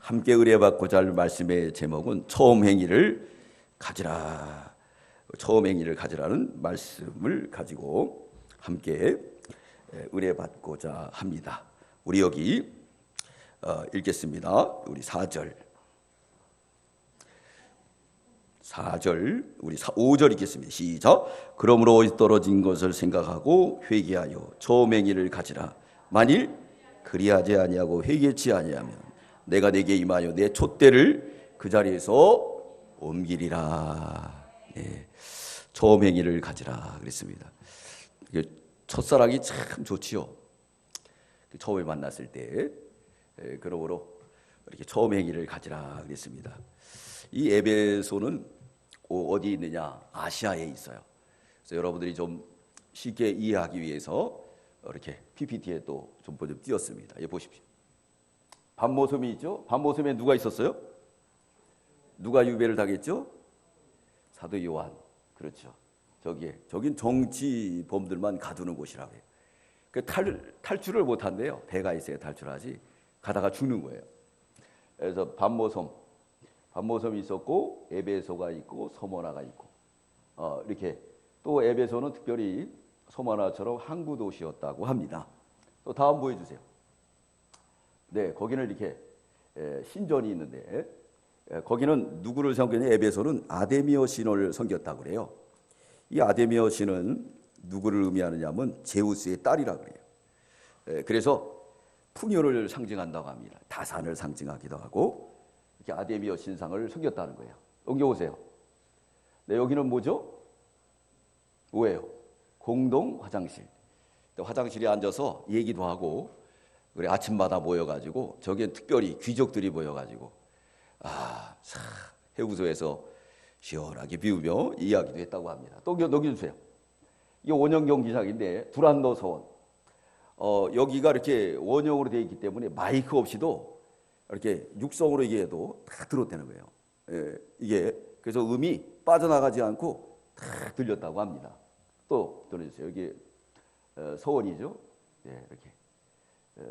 함께 의뢰받고자 할 말씀의 제목은 처음 행위를 가지라. 처음 행위를 가지라는 말씀을 가지고 함께 의뢰받고자 합니다. 우리 여기 읽겠습니다. 우리 4절, 우리 5절 읽겠습니다. 시작. 그러므로 떨어진 것을 생각하고 회개하여 처음 행위를 가지라. 만일 그리하지 아니하고 회개치 아니하면 내가 내게 임하여 내 촛대를 그 자리에서 옮기리라. 네. 처음 행위를 가지라 그랬습니다. 첫사랑이 참 좋지요. 처음에 만났을 때. 그러므로 이렇게 처음 행위를 가지라 그랬습니다. 이 에베소는 어디 있느냐? 아시아에 있어요. 그래서 여러분들이 좀 쉽게 이해하기 위해서 이렇게 PPT에 또 좀 띄웠습니다. 예, 보십시오. 밤모섬이 있죠? 밤모섬에 누가 있었어요? 누가 유배를 당했죠? 사도 요한. 그렇죠. 저긴 정치범들만 가두는 곳이라고 해요. 탈출을 못한대요. 배가 있어야 탈출하지. 가다가 죽는 거예요. 그래서 밤모섬이 있었고 에베소가 있고 서머나가 있고 이렇게 또 에베소는 특별히 서머나처럼 항구 도시였다고 합니다. 또 다음 보여주세요. 네, 거기는 이렇게 신전이 있는데 거기는 누구를 섬겼냐? 에베소는 아데미어 신을 섬겼다고 그래요. 이 아데미어 신은 누구를 의미하느냐면 제우스의 딸이라고 그래요. 그래서 풍요를 상징한다고 합니다. 다산을 상징하기도 하고 이렇게 아데미어 신상을 섬겼다는 거예요. 옮겨보세요. 네, 여기는 뭐죠? 뭐예요? 공동 화장실. 화장실에 앉아서 얘기도 하고 그래 아침마다 모여가지고 저기엔 특별히 귀족들이 모여가지고 해우소에서 시원하게 비우며 이야기도 했다고 합니다. 또 넘겨주세요. 이게 원형 경기장인데 두란노 서원. 여기가 이렇게 원형으로 되어 있기 때문에 마이크 없이도 이렇게 육성으로 얘기해도 다 들었다는 거예요. 예, 이게 그래서 음이 빠져나가지 않고 다 들렸다고 합니다. 또 들어주세요. 여기 서원이죠. 예, 이렇게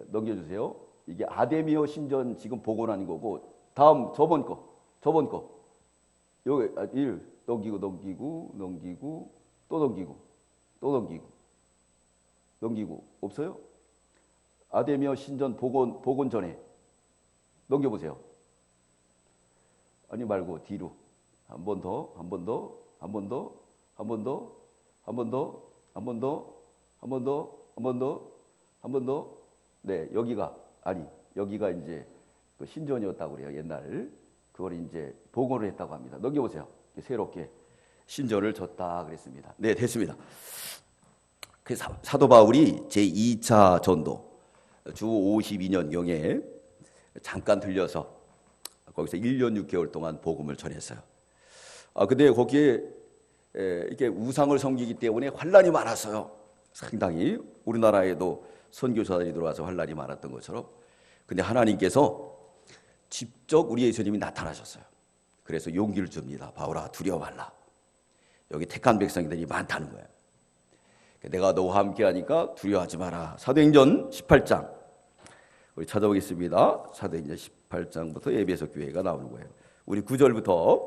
넘겨주세요. 이게 아데미어 신전 지금 복원하는 거고 다음 저번 거 여기 1 넘기고 또 넘기고 없어요? 아데미어 신전 복원 전에 넘겨보세요. 아니 말고 뒤로 한 번 더. 네, 여기가 이제 그 신전이었다고 그래요. 옛날 그걸 이제 복원을 했다고 합니다. 넘겨보세요. 새롭게 신전을 졌다 그랬습니다. 네, 됐습니다. 그 사도 바울이 제2차 전도 주 52년경에 잠깐 들려서 거기서 1년 6개월 동안 복음을 전했어요. 근데 거기에 이렇게 우상을 섬기기 때문에 환란이 많았어요. 상당히 우리나라에도 선교사들이 들어와서 환란이 많았던 것처럼. 근데 하나님께서 직접 우리 예수님이 나타나셨어요. 그래서 용기를 줍니다. 바울아, 두려워 말라. 여기 택한 백성들이 많다는 거예요. 내가 너와 함께 하니까 두려워하지 마라. 사도행전 18장 우리 찾아보겠습니다. 사도행전 18장부터 에베소 교회가 나오는 거예요. 우리 9절부터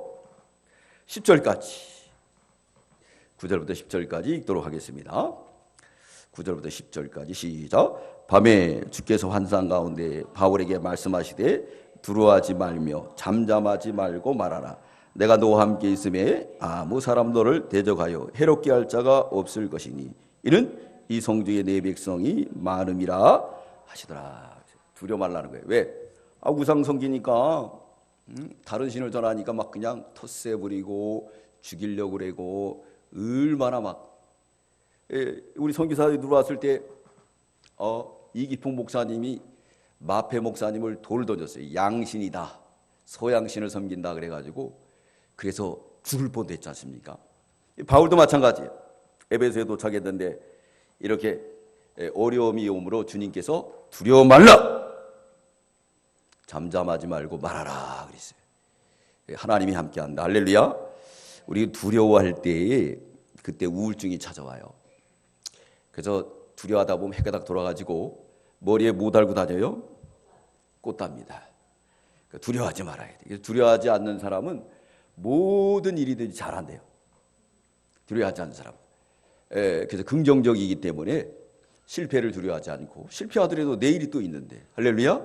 10절까지 읽도록 하겠습니다. 9절부터 10절까지 시작. 밤에 주께서 환상 가운데 바울에게 말씀하시되 두려워하지 말며 잠잠하지 말고 말하라. 내가 너와 함께 있음에 아무 사람 너를 대적하여 해롭게 할 자가 없을 것이니 이는 이 성중에 내 백성이 많음이라 하시더라. 두려워 말라는 거예요. 왜? 우상 섬기니까 다른 신을 전하니까 막 그냥 텃세 부리고 죽이려고 그러고 얼마나 막 우리 선교사들이 들어왔을 때 이기풍 목사님이 마페 목사님을 돌 던졌어요. 양신이다. 서양신을 섬긴다 그래가지고 그래서 죽을 뻔도 했지 않습니까? 바울도 마찬가지예요. 에베소에 도착했는데 이렇게 어려움이 오므로 주님께서 두려워 말라. 잠잠하지 말고 말하라 그랬어요. 하나님이 함께한다. 할렐루야. 우리 두려워할 때에 그때 우울증이 찾아와요. 그래서 두려워하다 보면 해가닥 돌아가지고 머리에 뭐 달고 다녀요? 꽃답니다. 두려워하지 말아야 돼. 두려워하지 않는 사람은 모든 일이든지 잘한대요. 두려워하지 않는 사람. 그래서 긍정적이기 때문에 실패를 두려워하지 않고, 실패하더라도 내일이 또 있는데, 할렐루야.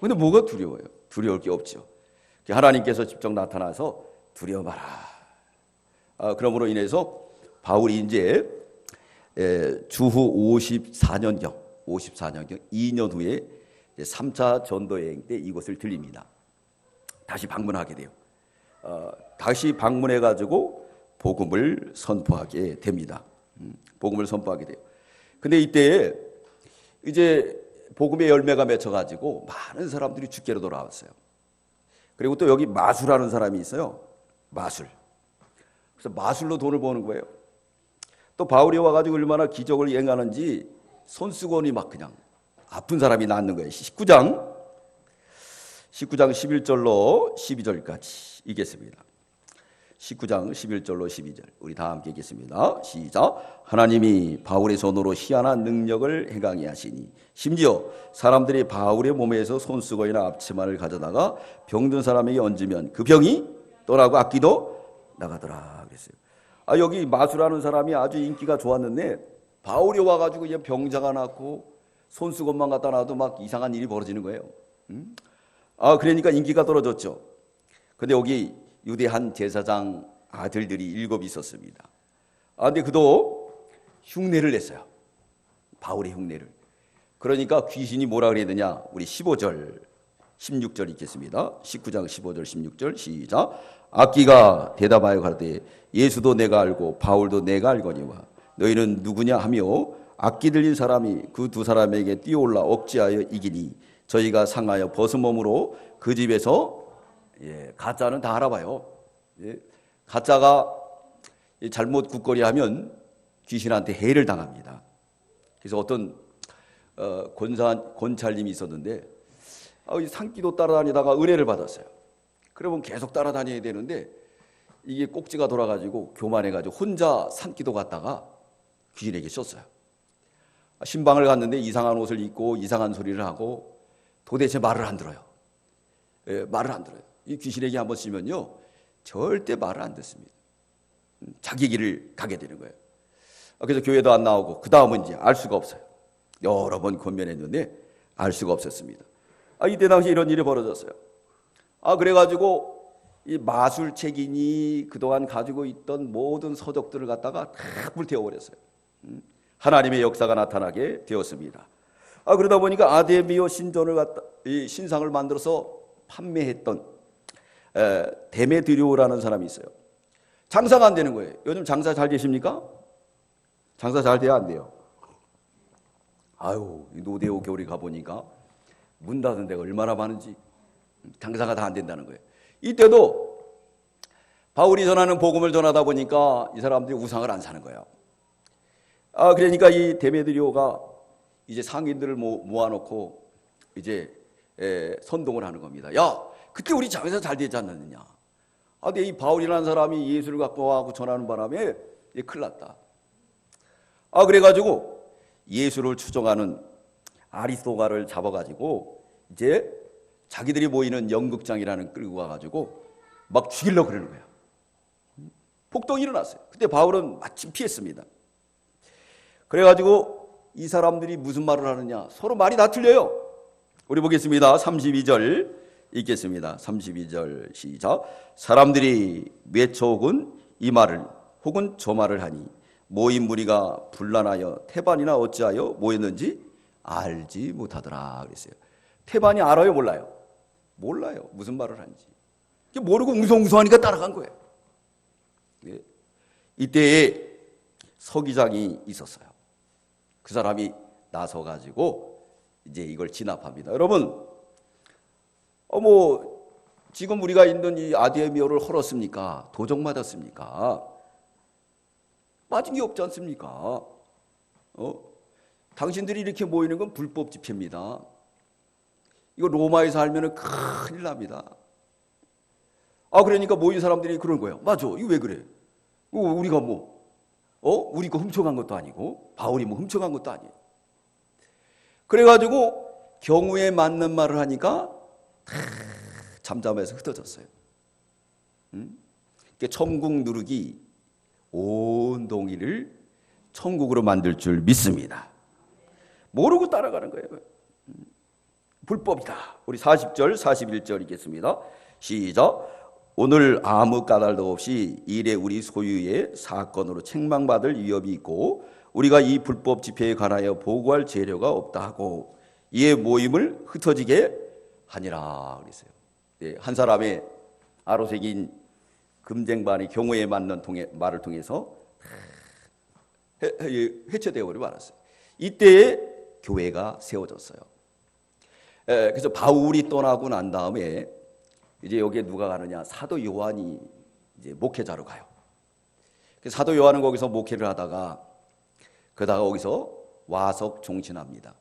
근데 뭐가 두려워요? 두려울 게 없죠. 하나님께서 직접 나타나서 두려워 마라. 그러므로 인해서 바울이 이제 주후 54년경 2년 후에 3차 전도 여행 때 이곳을 들립니다. 다시 방문하게 돼요. 다시 방문해 가지고 복음을 선포하게 됩니다. 복음을 선포하게 돼요. 근데 이때 이제 복음의 열매가 맺혀 가지고 많은 사람들이 주께로 돌아왔어요. 그리고 또 여기 마술하는 사람이 있어요. 마술. 그래서 마술로 돈을 버는 거예요. 또 바울이 와가지고 얼마나 기적을 행하는지 손수건이 막 그냥 아픈 사람이 낫는 거예요. 19장 11절로 12절까지 읽겠습니다. 19장 11절로 12절 우리 다 함께 읽겠습니다. 시작. 하나님이 바울의 손으로 희한한 능력을 행하게 하시니 심지어 사람들이 바울의 몸에서 손수건이나 앞치마를 가져다가 병든 사람에게 얹으면 그 병이 떠나고 악기도 나가더라 그랬어요. 여기 마술하는 사람이 아주 인기가 좋았는데 바울이 와가지고 이제 병자가 났고 손수건만 갖다 놔도 막 이상한 일이 벌어지는 거예요. 그러니까 인기가 떨어졌죠. 근데 여기 유대 한 제사장 아들들이 7 있었습니다. 근데 그도 흉내를 냈어요. 바울의 흉내를. 그러니까 귀신이 뭐라 그랬느냐? 우리 15절, 16절 읽겠습니다. 19장 15절, 16절 시작. 악기가 대답하여 가로되 예수도 내가 알고 바울도 내가 알거니와 너희는 누구냐 하며 악기 들린 사람이 그 2 사람에게 뛰어올라 억지하여 이기니 저희가 상하여 벗은 몸으로 그 집에서 가짜는 다 알아봐요. 가짜가 잘못 굿거리하면 귀신한테 해를 당합니다. 그래서 어떤 권찰님이 있었는데 산기도 따라다니다가 은혜를 받았어요. 그러면 계속 따라다녀야 되는데 이게 꼭지가 돌아가지고 교만해가지고 혼자 산기도 갔다가 귀신에게 씌었어요. 신방을 갔는데 이상한 옷을 입고 이상한 소리를 하고 도대체 말을 안 들어요. 말을 안 들어요. 이 귀신에게 한번 씌면요 절대 말을 안 듣습니다. 자기 길을 가게 되는 거예요. 그래서 교회도 안 나오고 그 다음은 이제 알 수가 없어요. 여러 번 권면했는데 알 수가 없었습니다. 이때 당시 이런 일이 벌어졌어요. 그래가지고 이 마술책인이 그동안 가지고 있던 모든 서적들을 갖다가 다 불태워버렸어요. 하나님의 역사가 나타나게 되었습니다. 그러다 보니까 아데미오 이 신상을 만들어서 판매했던 데메드리오라는 사람이 있어요. 장사가 안 되는 거예요. 요즘 장사 잘 되십니까? 장사 잘 돼야 안 돼요. 노데오 교리 가보니까 문 닫은 데가 얼마나 많은지 장사가 다 안 된다는 거예요. 이때도 바울이 전하는 복음을 전하다 보니까 이 사람들이 우상을 안 사는 거예요. 그러니까 이 데메드리오가 이제 상인들을 모아놓고 이제 선동을 하는 겁니다. 야, 그때 우리 장사 잘 되지 않느냐? 근데 이 바울이라는 사람이 예수를 갖고 와고 전하는 바람에 큰일 났다. 그래가지고 예수를 추종하는 아리스토가를 잡아가지고 이제 자기들이 모이는 연극장이라는 끌고 와가지고 막 죽이려고 그러는 거야. 폭동이 일어났어요. 그때 바울은 마침 피했습니다. 그래가지고 이 사람들이 무슨 말을 하느냐? 서로 말이 다 틀려요. 우리 보겠습니다. 32절 읽겠습니다. 32절 시작. 사람들이 외쳐오군 이 말을 혹은 저 말을 하니 모인 무리가 분란하여 태반이나 어찌하여 모였는지 알지 못하더라 그랬어요. 태반이 알아요 몰라요? 몰라요. 무슨 말을 하는지. 모르고 웅성웅성하니까 따라간 거예요. 이때에 서기장이 있었어요. 그 사람이 나서가지고 이제 이걸 진압합니다. 여러분, 지금 우리가 있는 이 아데미오를 헐었습니까? 도적 맞았습니까? 맞은 게 없지 않습니까? 당신들이 이렇게 모이는 건 불법 집회입니다. 이거 로마에서 알면은 큰일 납니다. 그러니까 모인 사람들이 그런 거예요. 맞아, 이거 왜 그래? 우리가 우리 거 훔쳐간 것도 아니고 바울이 훔쳐간 것도 아니에요. 그래가지고 경우에 맞는 말을 하니까 다 잠잠해서 흩어졌어요. 천국 누룩이 온 동이를 천국으로 만들 줄 믿습니다. 모르고 따라가는 거예요. 불법이다. 우리 40절 41절 읽겠습니다. 시작. 오늘 아무 까닭도 없이 이래 우리 소유의 사건으로 책망받을 위협이 있고 우리가 이 불법 집회에 관하여 보고할 재료가 없다 하고 이에 모임을 흩어지게 하니라 그랬어요. 네, 한 사람의 아로새긴 금쟁반이 경우에 맞는 말을 통해서 해체되어 버리고 말았어요. 이때에 교회가 세워졌어요. 그래서 바울이 떠나고 난 다음에 이제 여기에 누가 가느냐? 사도 요한이 이제 목회자로 가요. 사도 요한은 거기서 목회를 하다가 그러다가 거기서 와석 종신합니다.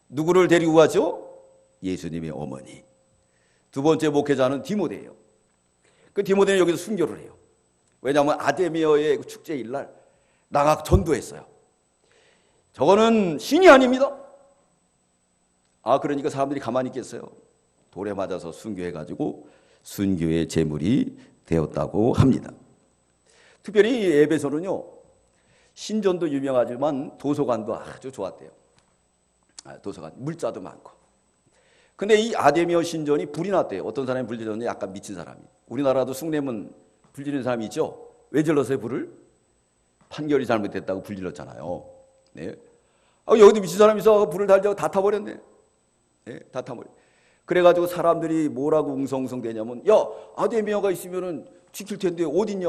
누구를 데리고 가죠? 예수님의 어머니. 두 번째 목회자는 디모데예요. 그 디모데는 여기서 순교를 해요. 왜냐하면 아데미어의 축제일 날 나가 전도했어요. 저거는 신이 아닙니다. 그러니까 사람들이 가만히 있겠어요. 돌에 맞아서 순교해가지고 순교의 제물이 되었다고 합니다. 특별히 에베소는요, 신전도 유명하지만 도서관도 아주 좋았대요. 도서관, 물자도 많고. 근데 이 아데미어 신전이 불이 났대요. 어떤 사람이 불 질렀는데 약간 미친 사람이. 우리나라도 숭례문 불 지르는 사람이 있죠. 왜 질렀어요, 불을? 판결이 잘못됐다고 불 질렀잖아요. 네. 여기도 미친 사람이 있어 불을 달자고 다 타버렸네. 네, 다 타버려. 그래가지고 사람들이 뭐라고 웅성웅성대냐면, 야, 아데미어가 있으면은 지킬 텐데 어딨냐?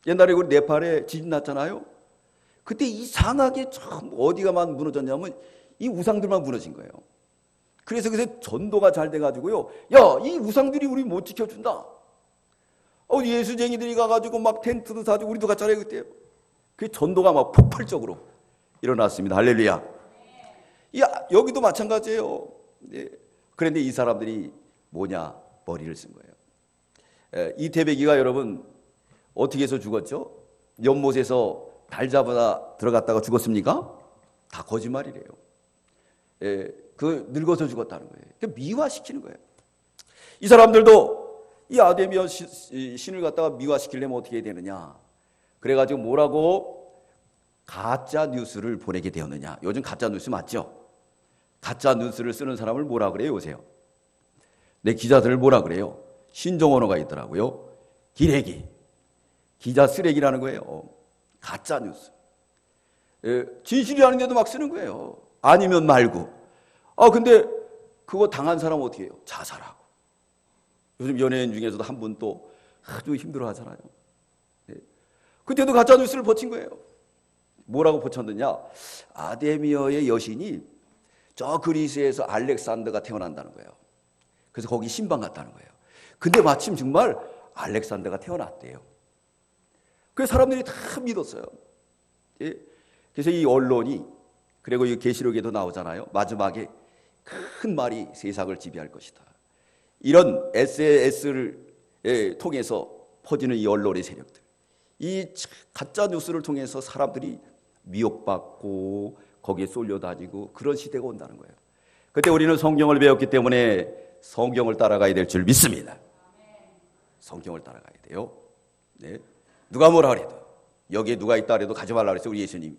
옛날에 우리 네팔에 지진 났잖아요. 그때 이상하게 참 어디가만 무너졌냐면 이 우상들만 무너진 거예요. 그래서 전도가 잘 돼가지고요. 야, 이 우상들이 우리 못 지켜준다. 예수쟁이들이 가가지고 막 텐트도 사주고 우리도 갔잖아요 그때. 그 전도가 막 폭발적으로 일어났습니다. 할렐루야. 여기도 마찬가지예요. 네. 그런데 이 사람들이 뭐냐? 머리를 쓴 거예요. 이태백이가 여러분 어떻게 해서 죽었죠? 연못에서 달 잡아다 들어갔다가 죽었습니까? 다 거짓말이래요. 늙어서 죽었다는 거예요. 미화시키는 거예요. 이 사람들도 이 아데미어 신을 갖다가 미화시키려면 어떻게 해야 되느냐? 그래가지고 뭐라고 가짜 뉴스를 보내게 되었느냐? 요즘 가짜 뉴스 맞죠? 가짜 뉴스를 쓰는 사람을 뭐라 그래요 요새요? 내 기자들을 뭐라 그래요? 신종언어가 있더라고요. 기레기, 기자 쓰레기라는 거예요. 가짜 뉴스. 진실이 아닌데도 막 쓰는 거예요. 아니면 말고. 근데 그거 당한 사람은 어떻게 해요? 자살하고. 요즘 연예인 중에서도 한 분 또 아주 힘들어 하잖아요. 그때도 가짜 뉴스를 버틴 거예요. 뭐라고 버쳤느냐? 아데미어의 여신이 저 그리스에서 알렉산더가 태어난다는 거예요. 그래서 거기 신방 갔다는 거예요. 근데 마침 정말 알렉산더가 태어났대요. 그래서 사람들이 다 믿었어요. 그래서 이 언론이, 그리고 이 계시록에도 나오잖아요. 마지막에 큰 말이 세상을 지배할 것이다. 이런 SNS를 통해서 퍼지는 이 언론의 세력들, 이 가짜 뉴스를 통해서 사람들이 미혹받고 거기에 쏠려다니고 그런 시대가 온다는 거예요. 그때 우리는 성경을 배웠기 때문에 성경을 따라가야 될 줄 믿습니다. 성경을 따라가야 돼요. 네. 누가 뭐라 그래도, 여기에 누가 있다 그래도 가지 말라 그랬어요, 우리 예수님.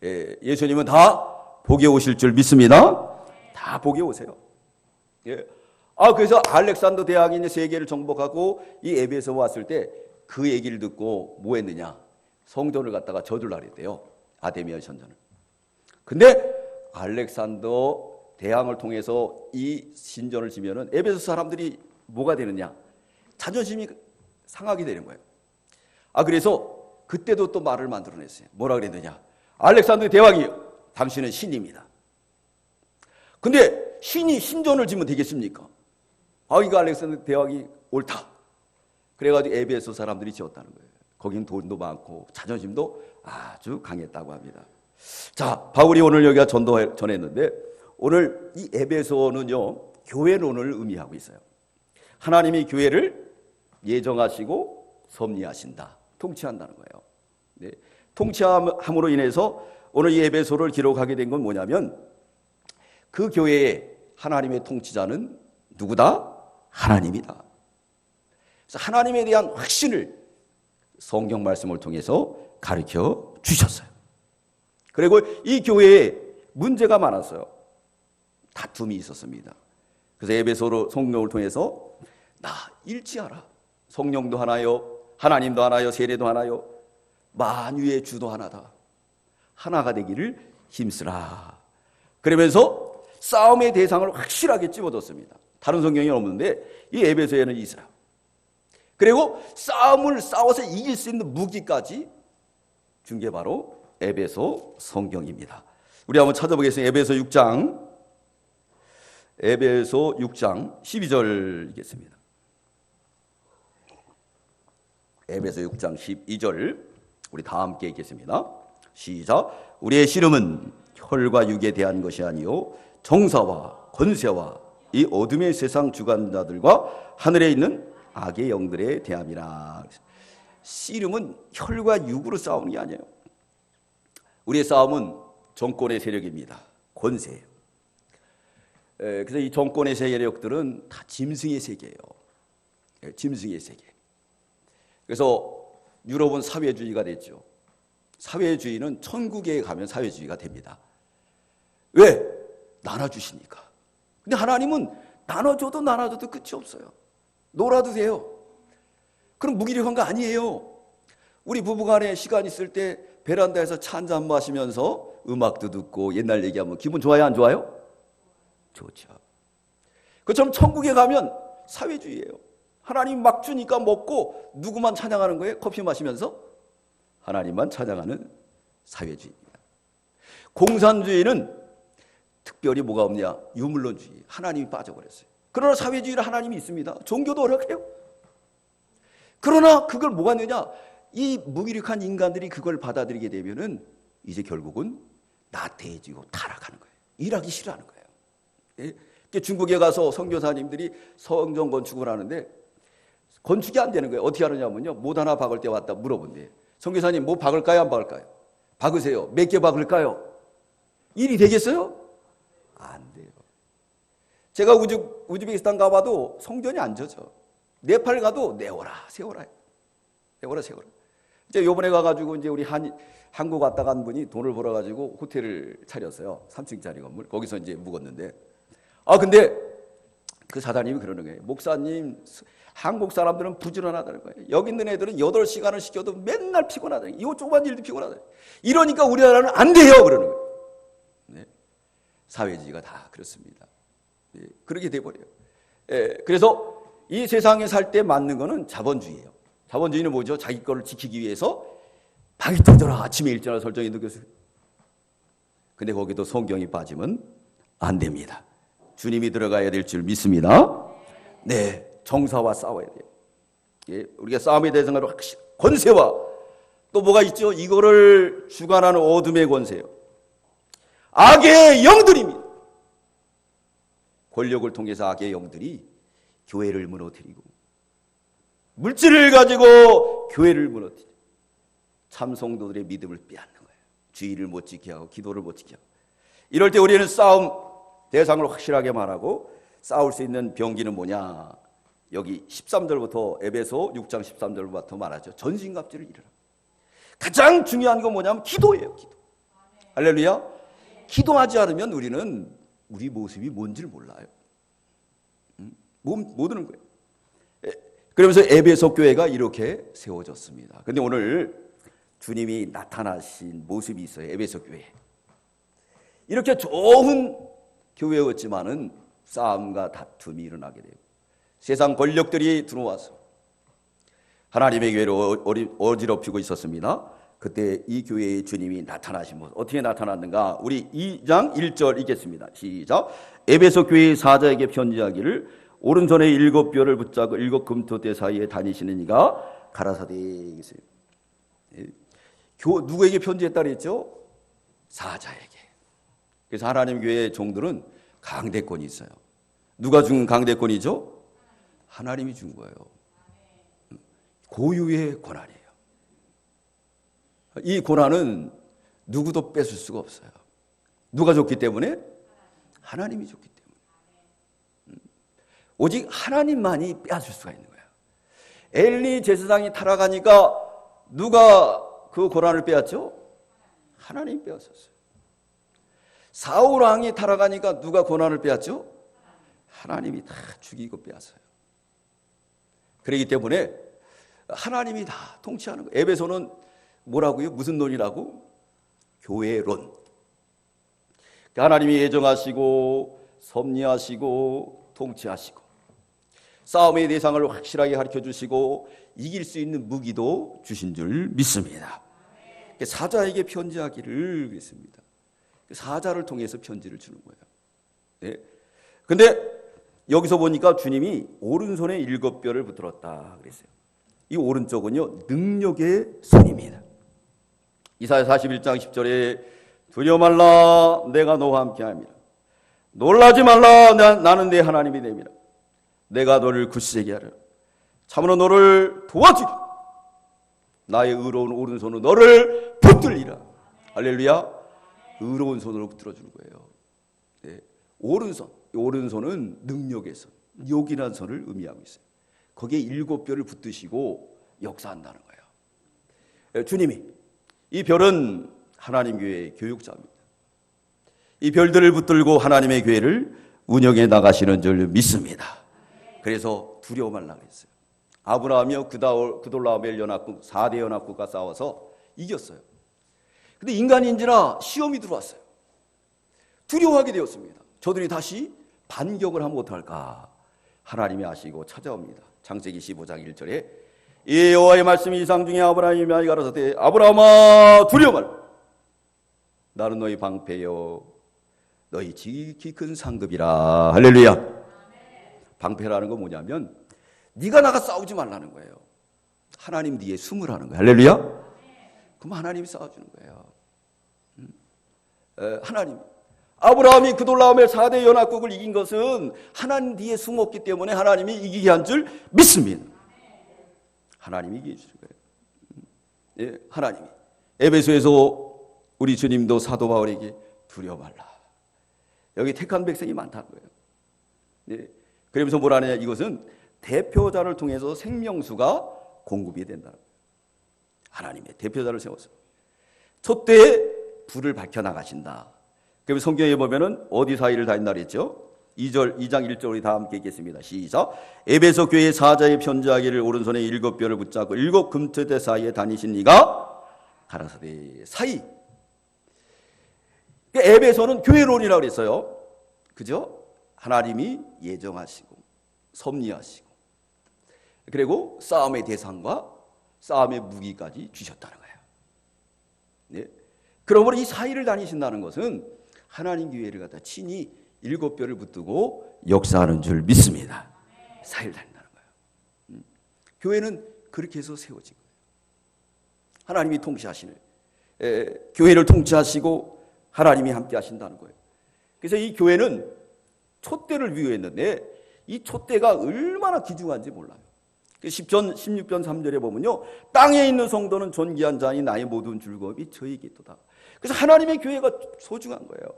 예수님은 다 복에 오실 줄 믿습니다. 다 복에 오세요. 그래서 알렉산더 대왕이 이제 세계를 정복하고 이 에베소 왔을 때 그 얘기를 듣고 뭐 했느냐? 성전을 갖다가 저주를 하랬대요. 아데미어 성전을. 근데 알렉산더 대왕을 통해서 이 신전을 지면은 에베소 사람들이 뭐가 되느냐? 자존심이 상하게 되는 거예요. 그래서 그때도 또 말을 만들어냈어요. 뭐라 그랬느냐? 알렉산더 대왕이요, 당신은 신입니다. 근데 신이 신전을 지면 되겠습니까? 이거 알렉산더 대왕이 옳다. 그래가지고 에베소 사람들이 지었다는 거예요. 거긴 돈도 많고 자존심도 아주 강했다고 합니다. 자, 바울이 오늘 여기가 전했는데 오늘 이 에베소는요, 교회론을 의미하고 있어요. 하나님이 교회를 예정하시고 섭리하신다, 통치한다는 거예요. 네. 통치함으로 인해서 오늘 이 에베소를 기록하게 된 건 뭐냐면 그 교회의 하나님의 통치자는 누구다? 하나님이다. 그래서 하나님에 대한 확신을 성경 말씀을 통해서 가르쳐 주셨어요. 그리고 이 교회에 문제가 많았어요. 다툼이 있었습니다. 그래서 에베소로 성령을 통해서 나 일치하라. 성령도 하나요, 하나님도 하나요, 세례도 하나요, 만유의 주도 하나다. 하나가 되기를 힘쓰라. 그러면서 싸움의 대상을 확실하게 집어줬습니다. 다른 성경이 없는데 이 에베소에는 있어요. 그리고 싸움을 싸워서 이길 수 있는 무기까지 준 게 바로 에베소 성경입니다. 우리 한번 찾아보겠습니다. 에베소 6장 12절 읽겠습니다. 에베소 6장 12절 우리 다 함께 읽겠습니다. 시작. 우리의 씨름은 혈과 육에 대한 것이 아니요 정사와 권세와 이 어둠의 세상 주관자들과 하늘에 있는 악의 영들에 대함이라. 씨름은 혈과 육으로 싸우는 게 아니에요. 우리의 싸움은 정권의 세력입니다. 권세예요. 그래서 이 정권의 세력들은 다 짐승의 세계예요. 짐승의 세계. 그래서 유럽은 사회주의가 됐죠. 사회주의는 천국에 가면 사회주의가 됩니다. 왜? 나눠주시니까. 근데 하나님은 나눠줘도 끝이 없어요. 놀아도 돼요. 그럼 무기력한 거 아니에요. 우리 부부간에 시간 있을 때 베란다에서 차 한잔 마시면서 음악도 듣고 옛날 얘기하면 기분 좋아요, 안 좋아요? 좋죠. 그처럼 천국에 가면 사회주의예요. 하나님 막 주니까 먹고 누구만 찬양하는 거예요? 커피 마시면서? 하나님만 찬양하는 사회주의입니다. 공산주의는 특별히 뭐가 없냐? 유물론주의. 하나님이 빠져버렸어요. 그러나 사회주의는 하나님이 있습니다. 종교도 어렵해요. 그러나 그걸 뭐가 되냐? 이 무기력한 인간들이 그걸 받아들이게 되면은 이제 결국은 나태해지고 타락하는 거예요. 일하기 싫어하는 거예요. 예? 중국에 가서 선교사님들이 성전 건축을 하는데 건축이 안 되는 거예요. 어떻게 하느냐면요, 못 하나 박을 때 왔다 물어본대요. 선교사님 뭐 박을까요, 안 박을까요? 박으세요. 몇 개 박을까요? 일이 되겠어요? 안 돼요. 제가 우즈베키스탄 가봐도 성전이 안 져져. 네팔 가도 내오라 세워라. 이제 요번에 가가지고 이제 우리 한국 왔다 간 분이 돈을 벌어가지고 호텔을 차렸어요. 3층짜리 건물. 거기서 이제 묵었는데. 근데 그 사장님이 그러는 거예요. 목사님, 한국 사람들은 부지런하다는 거예요. 여기 있는 애들은 8시간을 시켜도 맨날 피곤하다. 이거 조그만 일도 피곤하다. 이러니까 우리나라는 안 돼요. 그러는 거예요. 네. 사회주의가 다 그렇습니다. 네. 그렇게 돼버려요. 그래서 이 세상에 살 때 맞는 거는 자본주의예요. 자본주의는 뭐죠? 자기 거를 지키기 위해서 밤이 뜨더라 아침에 일찍 일어나 설정이 느껴져요. 근데 거기도 성경이 빠지면 안 됩니다. 주님이 들어가야 될 줄 믿습니다. 네, 정사와 싸워야 돼요. 예, 우리가 싸움의 대상으로 권세와 또 뭐가 있죠? 이거를 주관하는 어둠의 권세요. 악의 영들입니다. 권력을 통해서 악의 영들이 교회를 무너뜨리고 물질을 가지고 교회를 무너뜨리고 참 성도들의 믿음을 빼앗는 거예요. 주의를 못 지키게 하고 기도를 못 지키게 하고. 이럴 때 우리는 싸움 대상을 확실하게 말하고 싸울 수 있는 병기는 뭐냐? 여기 13절부터 에베소 6장 13절부터 말하죠. 전신갑주를 이루라. 가장 중요한 건 뭐냐면 기도예요. 기도. 할렐루야. 기도하지 않으면 우리는 우리 모습이 뭔지를 몰라요. 모르는 거예요. 그러면서 에베소 교회가 이렇게 세워졌습니다. 근데 오늘 주님이 나타나신 모습이 있어요. 에베소 교회. 이렇게 좋은 교회였지만은 싸움과 다툼이 일어나게 되고 세상 권력들이 들어와서 하나님의 교회를 어지럽히고 있었습니다. 그때 이 교회의 주님이 나타나신 모습 어떻게 나타났는가? 우리 2장 1절 읽겠습니다. 시작. 에베소 교회의 사자에게 편지하기를 오른손에 7뼈를 붙잡고 7 금토대 사이에 다니시는 이가 가라사대. 누구에게 편지했다 그랬죠? 사자에게. 그래서 하나님 교회의 종들은 강대권이 있어요. 누가 준 강대권이죠? 하나님이 준 거예요. 고유의 권한이에요. 이 권한은 누구도 뺏을 수가 없어요. 누가 줬기 때문에? 하나님이 줬기 때문에. 오직 하나님만이 빼앗을 수가 있는 거예요. 엘리 제사장이 타락하니까 누가 그 고난을 빼앗죠? 하나님이 빼앗았어요. 사울 왕이 타락하니까 누가 고난을 빼앗죠? 하나님이 다 죽이고 빼앗아요. 그렇기 때문에 하나님이 다 통치하는 거예요. 에베소는 뭐라고요? 무슨 논이라고? 교회론. 하나님이 예정하시고 섭리하시고 통치하시고 싸움의 대상을 확실하게 가르쳐주시고 이길 수 있는 무기도 주신 줄 믿습니다. 사자에게 편지하기를 그랬습니다. 사자를 통해서 편지를 주는 거예요. 네. 근데 여기서 보니까 주님이 오른손에 7뼈를 붙들었다 그랬어요. 이 오른쪽은요, 능력의 손입니다. 이사야 41장 10절에 두려워 말라 내가 너와 함께함이라. 놀라지 말라 나는 내 하나님이 됨이라. 내가 너를 굳세게 하리라. 참으로 너를 도와주리라. 나의 의로운 오른손은 너를 붙들리라. 할렐루야. 의로운 손으로 붙들어주는 거예요. 네. 오른손은 능력의 손, 욕이라는 손을 의미하고 있어요. 거기에 7뼈를 붙드시고 역사한다는 거예요. 주님이 이 별은 하나님 교회의 교육자입니다. 이 별들을 붙들고 하나님의 교회를 운영해 나가시는 줄 믿습니다. 그래서 두려워 말라 그랬어요. 아브라함이요 그돌라오멜 연합국 4대 연합국과 싸워서 이겼어요. 근데 인간인지라 시험이 들어왔어요. 두려워하게 되었습니다. 저들이 다시 반격을 하면 어떡할까? 하나님이 아시고 찾아옵니다. 창세기 15장 1절에 이 여호와의 말씀이 이상 중에 아브라함이 가라사대 아브라함아 두려워 말라. 나는 너희 방패요 너희 지극히 큰 상급이라. 할렐루야. 방패라는 건 뭐냐면 네가 나가 싸우지 말라는 거예요. 하나님 뒤에 숨으라는 거예요. 할렐루야. 그럼 하나님이 싸워주는 거예요. 하나님. 아브라함이 그돌라오멜 4대 연합국을 이긴 것은 하나님 뒤에 숨었기 때문에 하나님이 이기게 한 줄 믿습니다. 하나님이 이기게 해주는 거예요. 예, 하나님이. 에베소에서 우리 주님도 사도 바울에게 두려워 말라. 여기 택한 백성이 많다는 거예요. 예, 그러면서 뭐라 하느냐. 이것은 대표자를 통해서 생명수가 공급이 된다는 거예요. 하나님의 대표자를 세워서 촛대에 불을 밝혀나가신다. 그럼 성경에 보면은 어디 사이를 다닌다 그랬죠? 2장 1절 우리 다 함께 읽겠습니다. 시작. 에베소 교회 사자의 편지하기를 오른손에 7뼈를 붙잡고 7 금토대 사이에 다니신 이가 가라사대 사이. 에베소는 교회론이라고 그랬어요. 그죠? 하나님이 예정하시고 섭리하시고 그리고 싸움의 대상과 싸움의 무기까지 주셨다는 거예요. 네. 그러므로 이 사이를 다니신다는 것은 하나님 교회를 갖다 친히 7뼈를 붙들고 역사하는 줄 믿습니다. 사이를 다닌다는 거예요. 교회는 그렇게 해서 세워진 거예요. 하나님이 통치하시는 교회를 통치하시고 하나님이 함께 하신다는 거예요. 그래서 이 교회는 촛대를 위유했는데 이 촛대가 얼마나 귀중한지 몰라요. 10편 16편 3절에 보면요. 땅에 있는 성도는 존귀한 자니 나의 모든 즐거움이 저에게 있도다. 그래서 하나님의 교회가 소중한 거예요.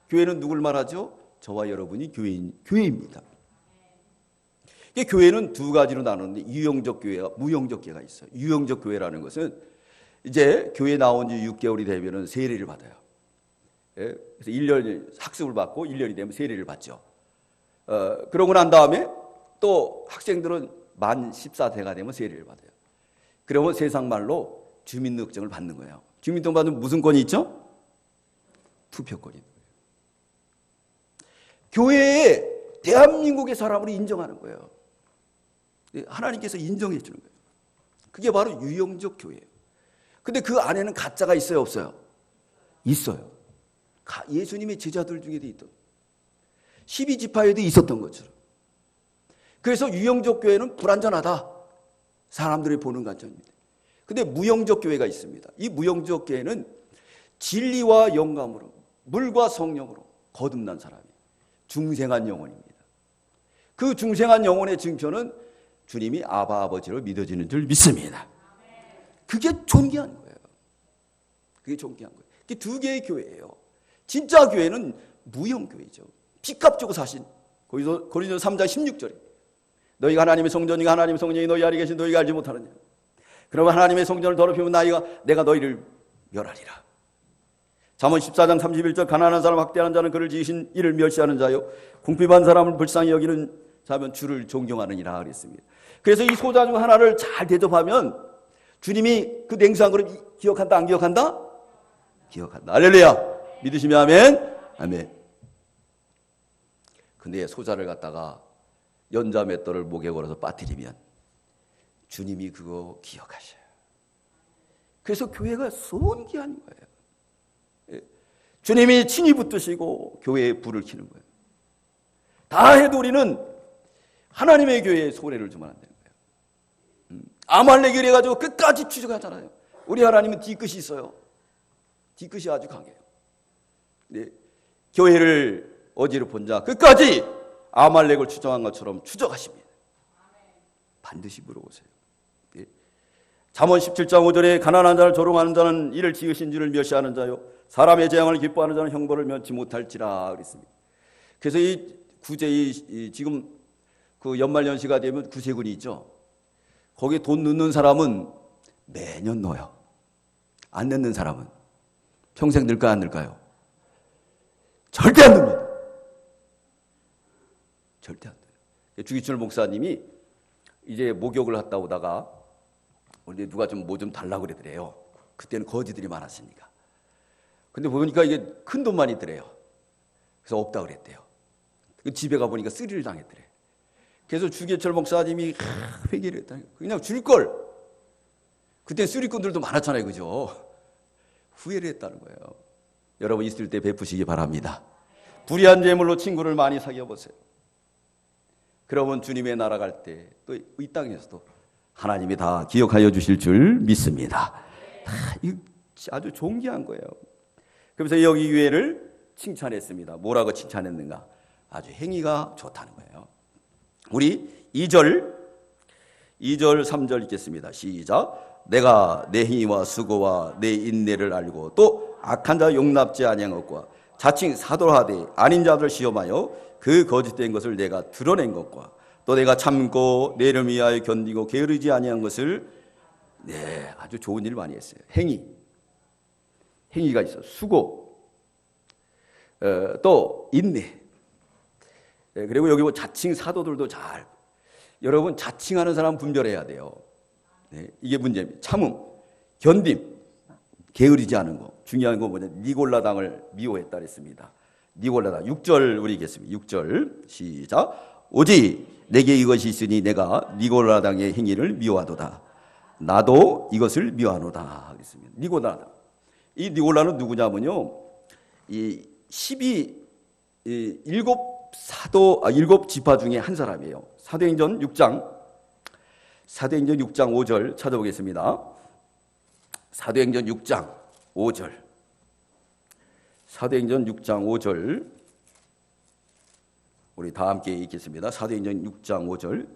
교회는 누굴 말하죠? 저와 여러분이 교회입니다. 교회는 두 가지로 나누는데 유형적 교회와 무형적 교회가 있어요. 유형적 교회라는 것은 이제 교회 나온 지 6개월이 되면 세례를 받아요. 그래서 1년 학습을 받고 1년이 되면 세례를 받죠. 그러고 난 다음에 또 학생들은 만 14세가 되면 세례를 받아요. 그러면 세상 말로 주민등록증을 받는 거예요. 주민등록 받으면 무슨 권이 있죠? 투표권이 있는 거예요. 교회에 대한민국의 사람으로 인정하는 거예요. 하나님께서 인정해 주는 거예요. 그게 바로 유형적 교회예요. 근데 그 안에는 가짜가 있어요, 없어요? 있어요. 예수님의 제자들 중에도 있던 12지파에도 있었던 것처럼. 그래서 유형적 교회는 불완전하다. 사람들이 보는 관점입니다. 근데 무형적 교회가 있습니다. 이 무형적 교회는 진리와 영감으로 물과 성령으로 거듭난 사람이에요. 중생한 영혼입니다. 그 중생한 영혼의 증표는 주님이 아바 아버지로 믿어지는 줄 믿습니다. 그게 존귀한 거예요. 그게 존귀한 거예요. 그게 두 개의 교회예요. 진짜 교회는 무형교회죠. 빚값 주고 사신 고린도서 3장 16절에 너희가 하나님의 성전이가 하나님의 성전이 너희 안에 계신 너희가 알지 못하느냐. 그러면 하나님의 성전을 더럽히면 내가 너희를 멸하리라. 잠언 14장 31절 가난한 사람 학대하는 자는 그를 지으신 이를 멸시하는 자요 궁핍한 사람을 불쌍히 여기는 자면 주를 존경하느니라 그랬습니다. 그래서 이 소자 중 하나를 잘 대접하면 주님이 그 냉수한 그릇 기억한다 안 기억한다? 기억한다. 할렐루야. 믿으시면 아멘. 아멘. 근데 소자를 갖다가 연자 맷돌을 목에 걸어서 빠뜨리면 주님이 그거 기억하셔요. 그래서 교회가 손귀한 거예요. 주님이 친히 붙드시고 교회에 불을 켜는 거예요. 다 해도 우리는 하나님의 교회에 손해를 주면 안 되는 거예요. 아말렉이 해가지고 끝까지 추적하잖아요. 우리 하나님은 뒤끝이 있어요. 뒤끝이 아주 강해요. 네. 교회를 어지럽 본 자 끝까지 아말렉을 추정한 것처럼 추적하십니다. 반드시 물어보세요. 네. 잠언 17장 5절에 가난한 자를 조롱하는 자는 이를 지으신 줄을 멸시하는 자요 사람의 재앙을 기뻐하는 자는 형벌을 면치 못할지라 그랬습니다. 그래서 이 구제 지금 그 연말연시가 되면 구세군이 있죠. 거기에 돈 넣는 사람은 매년 넣어요. 안 넣는 사람은 평생 넣을까요 안 넣을까요? 절대 안 넣습니다. 절대 안 돼요. 주기철 목사님이 이제 목욕을 갔다 오다가 우리 누가 좀 뭐 좀 달라고 그러더래요. 그때는 거지들이 많았으니까. 근데 보니까 이게 큰 돈만 있더래요. 그래서 없다 그랬대요. 집에 가보니까 쓰리를 당했더래. 그래서 주기철 목사님이 회개를 했다. 그냥 줄걸. 그때 쓰리꾼들도 많았잖아요. 그죠? 후회를 했다는 거예요. 여러분 있을 때 베푸시기 바랍니다. 불의한 재물로 친구를 많이 사귀어보세요. 그러면 주님의 나라 갈 때 또 이 땅에서도 하나님이 다 기억하여 주실 줄 믿습니다. 이거 아주 존귀한 거예요. 그래서 여기 교회를 칭찬했습니다. 뭐라고 칭찬했는가? 아주 행위가 좋다는 거예요. 우리 2절 3절 읽겠습니다. 시작. 내가 내 행위와 수고와 내 인내를 알고 또 악한 자 용납지 아니한 것과 자칭 사도하되 아닌 자들 시험하여 그 거짓된 것을 내가 드러낸 것과 또 내가 참고 내 이름 위하여 견디고 게으르지 아니한 것을 아주 좋은 일을 많이 했어요. 행위가 있어. 수고 또 인내. 그리고 여기 뭐 자칭 사도들도 잘 여러분 자칭하는 사람 분별해야 돼요. 이게 문제입니다. 참음, 견딤, 게으르지 않은 거. 중요한 건 뭐냐? 니골라당을 미워했다 그랬습니다. 니골라당 6절 우리 읽겠습니다. 6절 시작. 오직 내게 이것이 있으니 내가 니골라당의 행위를 미워하도다. 나도 이것을 미워하노다 그랬습니다. 니골라당. 이 니골라는 누구냐면요. 이 7 지파 중에 한 사람이에요. 사도행전 6장 5절 찾아보겠습니다. 사도행전 6장 5절. 사도행전 6장 5절. 우리 다 함께 읽겠습니다. 사도행전 6장 5절.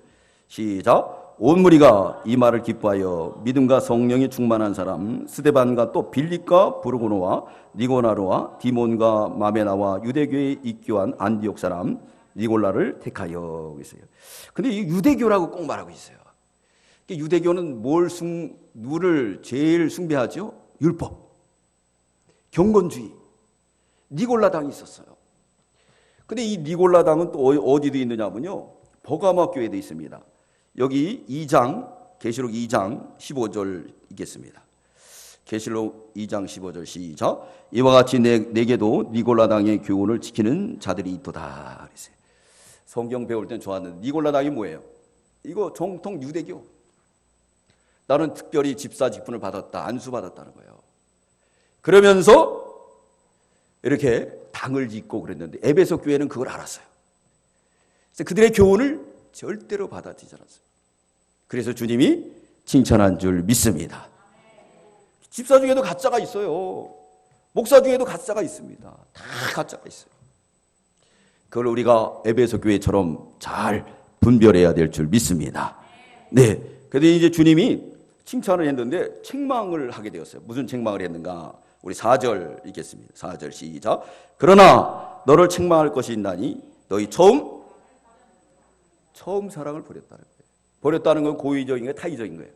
시작. 온 무리가 이 말을 기뻐하여 믿음과 성령이 충만한 사람 스데반과 또 빌립과 브루고노와 니고나로와 디몬과 마메나와 유대교에 입교한 안디옥 사람 니골라를 택하여 있어요. 근데 이 유대교라고 꼭 말하고 있어요. 유대교는 누구를 제일 숭배하죠? 율법, 경건주의. 니골라당이 있었어요. 근데 이 니골라당은 또 어디도 있느냐면요. 버가마 교회도 있습니다. 여기 2장, 계시록 2장 15절 읽겠습니다. 계시록 2장 15절 시작. 이와 같이 내게도 니골라당의 교훈을 지키는 자들이 있도다 그랬어요. 성경 배울 땐 좋았는데 니골라당이 뭐예요? 이거 정통 유대교. 나는 특별히 집사 직분을 받았다, 안수받았다는 거예요. 그러면서 이렇게 당을 짓고 그랬는데 에베소 교회는 그걸 알았어요. 그래서 그들의 교훈을 절대로 받아들이지 않았어요. 그래서 주님이 칭찬한 줄 믿습니다. 집사 중에도 가짜가 있어요. 목사 중에도 가짜가 있습니다. 다 가짜가 있어요. 그걸 우리가 에베소 교회처럼 잘 분별해야 될 줄 믿습니다. 네. 그래서 이제 주님이 칭찬을 했는데 책망을 하게 되었어요. 무슨 책망을 했는가? 우리 4절 읽겠습니다. 4절 시작. 그러나 너를 책망할 것이 있나니 너희 처음 처음 사랑을 버렸다는 거예요. 버렸다는 건 고의적인 거예요? 타의적인 거예요?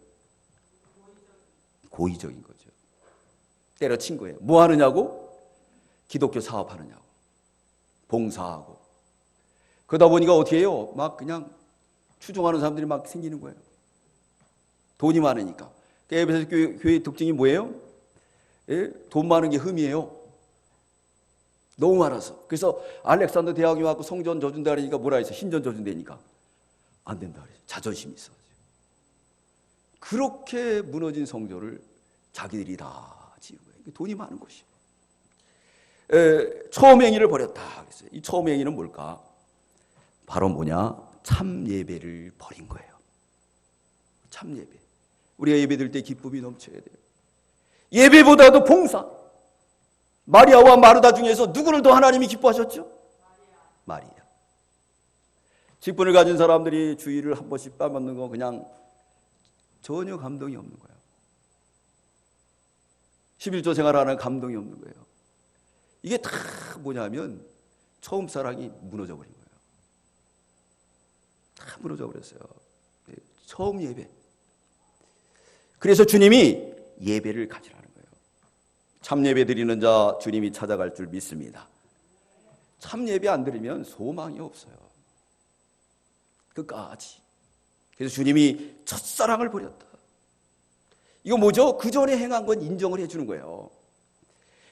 고의적인 거죠. 때려친 거예요. 뭐 하느냐고? 기독교 사업하느냐고. 봉사하고. 그러다 보니까 어떻게 해요? 막 그냥 추종하는 사람들이 막 생기는 거예요. 돈이 많으니까. 에베소 교회의 특징이 뭐예요? 예? 돈 많은 게 흠이에요. 너무 많아서. 그래서 알렉산더 대왕이 와서 성전 져준다 그러니까 뭐라 했어? 신전 져준다니까. 안 된다 그랬어. 자존심이 있어. 그렇게 무너진 성전을 자기들이 다 지은 거예요. 돈이 많은 것이. 처음 행위를 버렸다 그랬어요. 이 처음 행위는 뭘까? 바로 뭐냐? 참 예배를 버린 거예요. 참 예배. 우리가 예배 드릴 때 기쁨이 넘쳐야 돼요. 예배보다도 봉사. 마리아와 마르다 중에서 누구를 더 하나님이 기뻐하셨죠? 마리아. 직분을 가진 사람들이 주일을 한 번씩 빠먹는 거 그냥 전혀 감동이 없는 거예요. 11조 생활하는 감동이 없는 거예요. 이게 다 뭐냐면 처음 사랑이 무너져 버린 거예요. 다 무너져 버렸어요. 처음 예배. 그래서 주님이 예배를 가지라는 거예요. 참 예배 드리는 자 주님이 찾아갈 줄 믿습니다. 참 예배 안 드리면 소망이 없어요. 끝까지. 그래서 주님이 첫사랑을 버렸다. 이거 뭐죠? 그 전에 행한 건 인정을 해주는 거예요.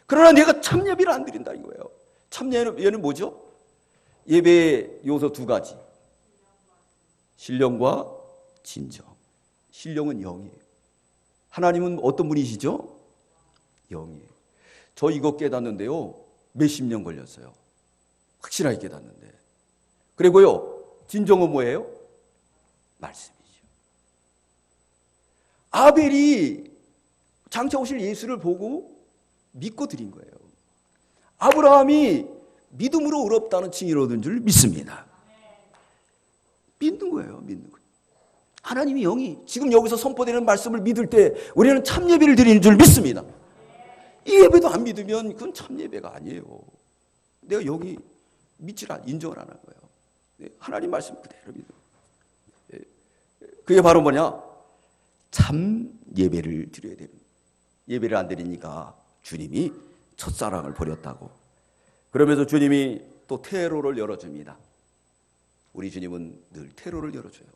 그러나 내가 참 예배를 안 드린다는 거예요. 참 예배는 뭐죠? 예배의 요소 두 가지. 신령과 진정. 신령은 영이에요. 하나님은 어떤 분이시죠? 영이에요. 저 이거 깨닫는데요. 몇십 년 걸렸어요. 확실하게 깨닫는데. 그리고요. 진정은 뭐예요? 말씀이죠. 아벨이 장차 오실 예수를 보고 믿고 드린 거예요. 아브라함이 믿음으로 의롭다는 칭의를 얻은 줄 믿습니다. 믿는 거예요. 믿는 거예요. 하나님이 영이 지금 여기서 선포되는 말씀을 믿을 때 우리는 참 예배를 드리는 줄 믿습니다. 이 예배도 안 믿으면 그건 참 예배가 아니에요. 내가 영이 인정을 안 하는 거예요. 하나님 말씀 그대로 믿어요. 그게 바로 뭐냐? 참 예배를 드려야 되는. 예배를 안 드리니까 주님이 첫사랑을 버렸다고. 그러면서 주님이 또 퇴로를 열어줍니다. 우리 주님은 늘 퇴로를 열어줘요.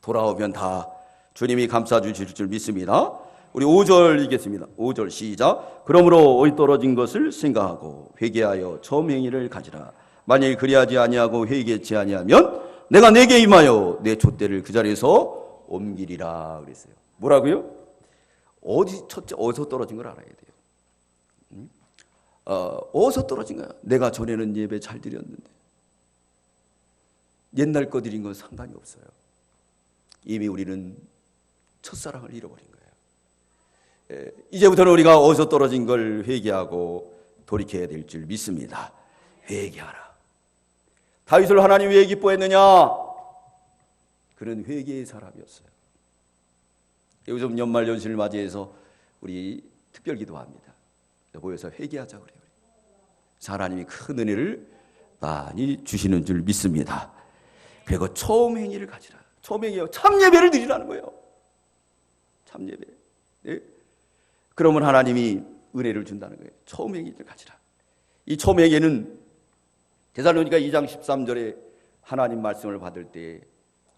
돌아오면 다 주님이 감싸주실 줄 믿습니다. 우리 5절 읽겠습니다. 5절 시작. 그러므로 어디 떨어진 것을 생각하고 회개하여 처음 행위를 가지라. 만일 그리하지 아니하고 회개치 아니하면 내가 내게 임하여 내 촛대를 그 자리에서 옮기리라 그랬어요. 뭐라고요? 어디서 떨어진 걸 알아야 돼요. 어디서 떨어진 거야? 내가 전에는 예배 잘 드렸는데 옛날 거 드린 건 상관이 없어요. 이미 우리는 첫사랑을 잃어버린 거예요. 이제부터는 우리가 어디서 떨어진 걸 회개하고 돌이켜야 될 줄 믿습니다. 회개하라. 다윗을 하나님 왜 기뻐했느냐? 그는 회개의 사람이었어요. 요즘 연말연시를 맞이해서 우리 특별 기도합니다. 모여서 회개하자 그래요. 하나님이 큰 은혜를 많이 주시는 줄 믿습니다. 그리고 처음 행위를 가지라. 처음 행위요. 참 예배를 드리라는 거예요. 참 예배. 네? 그러면 하나님이 은혜를 준다는 거예요. 처음 행위를 가지라. 이 처음 행위는 데살로니가 2장 13절에 하나님 말씀을 받을 때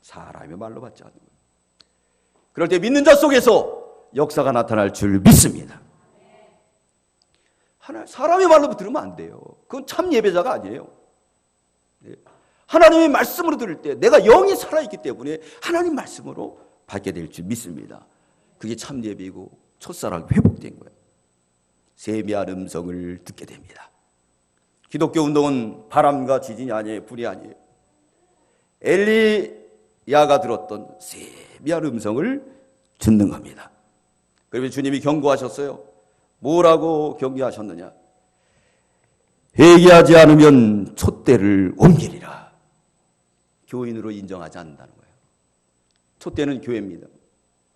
사람의 말로 받지 않는 거예요. 그럴 때 믿는 자 속에서 역사가 나타날 줄 믿습니다. 사람의 말로 들으면 안 돼요. 그건 참 예배자가 아니에요. 하나님의 말씀으로 들을 때 내가 영이 살아있기 때문에 하나님 말씀으로 받게 될 줄 믿습니다. 그게 참 예배이고 첫사랑이 회복된 거예요. 세미한 음성을 듣게 됩니다. 기독교 운동은 바람과 지진이 아니에요. 불이 아니에요. 엘리야가 들었던 세미한 음성을 듣는 겁니다. 그래서 주님이 경고하셨어요. 뭐라고 경고하셨느냐? 회개하지 않으면 촛대를 옮기리라. 교인으로 인정하지 않는다는 거예요. 촛대는 교회입니다.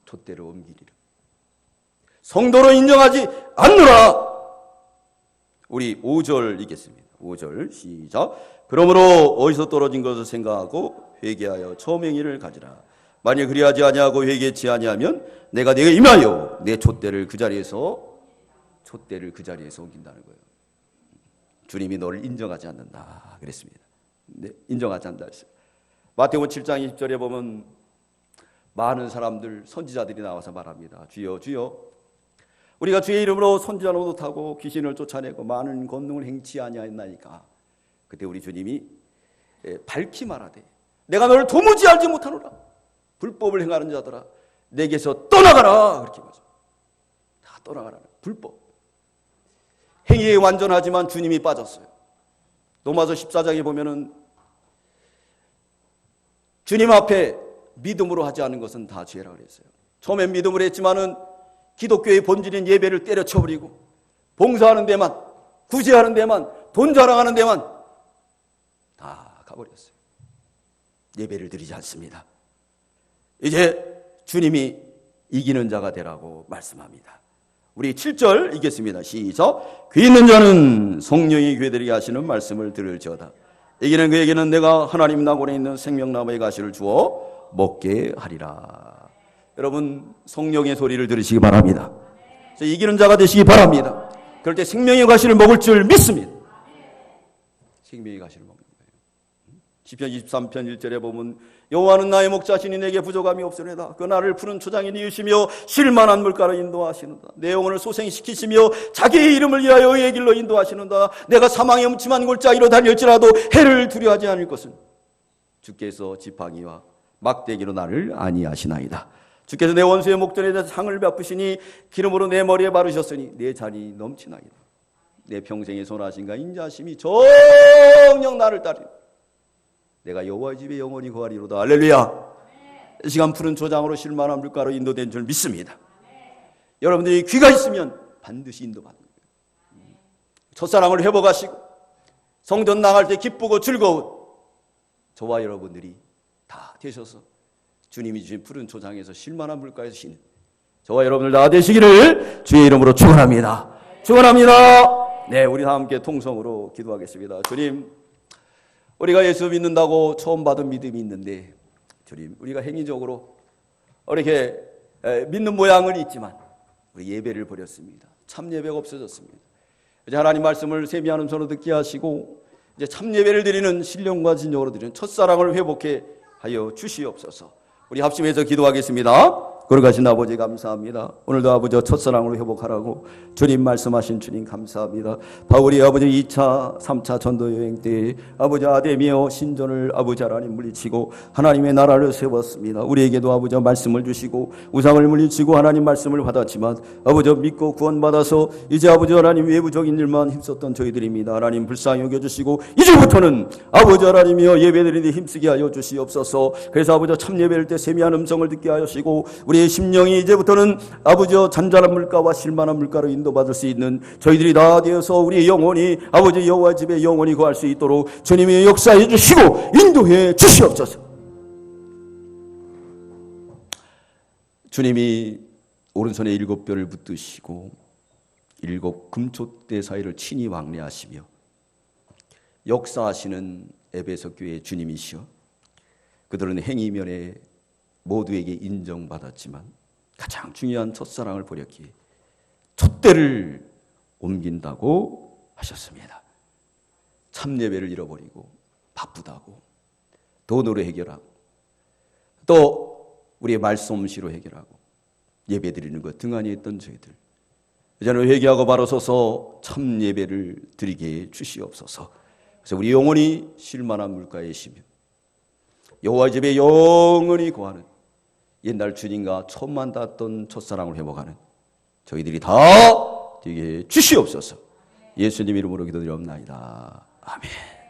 촛대를 옮기리라. 성도로 인정하지 않노라. 우리 5절 읽겠습니다. 5절 시작. 그러므로 어디서 떨어진 것을 생각하고 회개하여 초맹의를 가지라. 만일 그리하지 아니하고 회개치 아니하면 내가 네게 임하여 내 촛대를 그 자리에서 옮긴다는 거예요. 주님이 너를 인정하지 않는다 그랬습니다. 네, 인정하지 않는다 했어요. 마태복음 7장 20절에 보면 많은 사람들, 선지자들이 나와서 말합니다. 주여 주여, 우리가 주의 이름으로 선지자 노릇하고 귀신을 쫓아내고 많은 권능을 행치 아니하였나이까. 그때 우리 주님이 밝히 말하되 내가 너를 도무지 알지 못하노라. 불법을 행하는 자들아, 내게서 떠나가라. 그렇게 말합니다. 다 떠나가라. 불법. 행위에 완전하지만 주님이 빠졌어요. 로마서 14장에 보면은 주님 앞에 믿음으로 하지 않은 것은 다 죄라 그랬어요. 처음엔 믿음으로 했지만은 기독교의 본질인 예배를 때려쳐버리고 봉사하는 데만, 구제하는 데만, 돈 자랑하는 데만 다 가버렸어요. 예배를 드리지 않습니다. 이제 주님이 이기는 자가 되라고 말씀합니다. 우리 7절 읽겠습니다. 시작. 귀 있는 자는 성령이 귀되게 하시는 말씀을 들을지어다. 이기는 그에게는 내가 하나님 나곤에 있는 생명나무의 가시를 주어 먹게 하리라. 여러분, 성령의 소리를 들으시기 바랍니다. 이기는 자가 되시기 바랍니다. 그럴 때 생명의 가시를 먹을 줄 믿습니다. 생명의 가시를 먹는 거예요. 시편 23편 1절에 보면 여호와는 나의 목자시니 내게 부족함이 없으리다. 그 나를 푸른 초장에 이으시며 쉴만한 물가로 인도하시는다. 내 영혼을 소생시키시며 자기의 이름을 위하여 의의 길로 인도하시는다. 내가 사망의 음침한 골짜기로 다닐지라도 해를 두려워하지 않을 것은 주께서 지팡이와 막대기로 나를 안위하시나이다. 주께서 내 원수의 목전에 대해서 상을 베푸시니 기름으로 내 머리에 바르셨으니 내 잔이 넘치나이다. 내 평생의 선하심과 인자하심이 정녕 나를 따르리. 내가 여호와의 집에 영원히 거하리로다. 할렐루야. 이 시간 푸른 초장으로 쉴만한 물가로 인도된 줄 믿습니다. 여러분들이 귀가 있으면 반드시 인도받는 거예요. 첫사랑을 회복하시고 성전 나갈 때 기쁘고 즐거운 저와 여러분들이 다 되셔서 주님이 주신 푸른 초장에서 쉴만한 물가에서 쉬는 저와 여러분들 다 되시기를 주의 이름으로 축원합니다. 축원합니다. 네, 우리 다 함께 통성으로 기도하겠습니다. 주님, 우리가 예수 믿는다고 처음 받은 믿음이 있는데 주님, 우리가 행위적으로 이렇게 믿는 모양은 있지만 우리 예배를 버렸습니다. 참 예배가 없어졌습니다. 이제 하나님 말씀을 세미한 음성으로 듣게 하시고 이제 참 예배를 드리는 신령과 진정으로 드리는 첫사랑을 회복해 하여 주시옵소서. 우리 합심해서 기도하겠습니다. 거룩하신 아버지 감사합니다. 오늘도 아버지 첫사랑으로 회복하라고 주님 말씀하신 주님 감사합니다. 바울이 아버지 2차 3차 전도 여행 때 아버지 아데미어 신전을 아버지 하나님 물리치고 하나님의 나라를 세웠습니다. 우리에게도 아버지 말씀을 주시고 우상을 물리치고 하나님 말씀을 받았지만 아버지 믿고 구원받아서 이제 아버지 하나님 외부적인 일만 힘썼던 저희들입니다. 하나님 불쌍히 여겨주시고 이제부터는 아버지 하나님이여 예배드리는 데 힘쓰게 하여 주시옵소서. 그래서 아버지 참 예배를 때 세미한 음성을 듣게 하시고 우리의 심령이 이제부터는 아버지여 잔잔한 물가와 쉴만한 물가로 인도받을 수 있는 저희들이 다 되어서 우리의 영혼이 아버지 여호와 집에 영원히 거할 수 있도록 주님이 역사해 주시고 인도해 주시옵소서. 주님이 오른손에 7뼈를 붙드시고 7 금촛대 사이를 친히 왕래하시며 역사하시는 에베소 교회의 주님이시여 그들은 행위면에 모두에게 인정받았지만 가장 중요한 첫사랑을 버렸기에 촛대를 옮긴다고 하셨습니다. 참예배를 잃어버리고 바쁘다고 돈으로 해결하고 또 우리의 말솜씨로 해결하고 예배드리는 것 등한히 했던 저희들 이제는 회개하고 바로 서서 참예배를 드리게 주시옵소서. 그래서 우리 영혼이 쉴만한 물가에 쉬며 여호와의 집에 영원히 거하는 옛날 주님과 처음 만났던 첫사랑을 회복하는 저희들이 다 되게 주시옵소서. 예수님 이름으로 기도드리옵나이다. 아멘.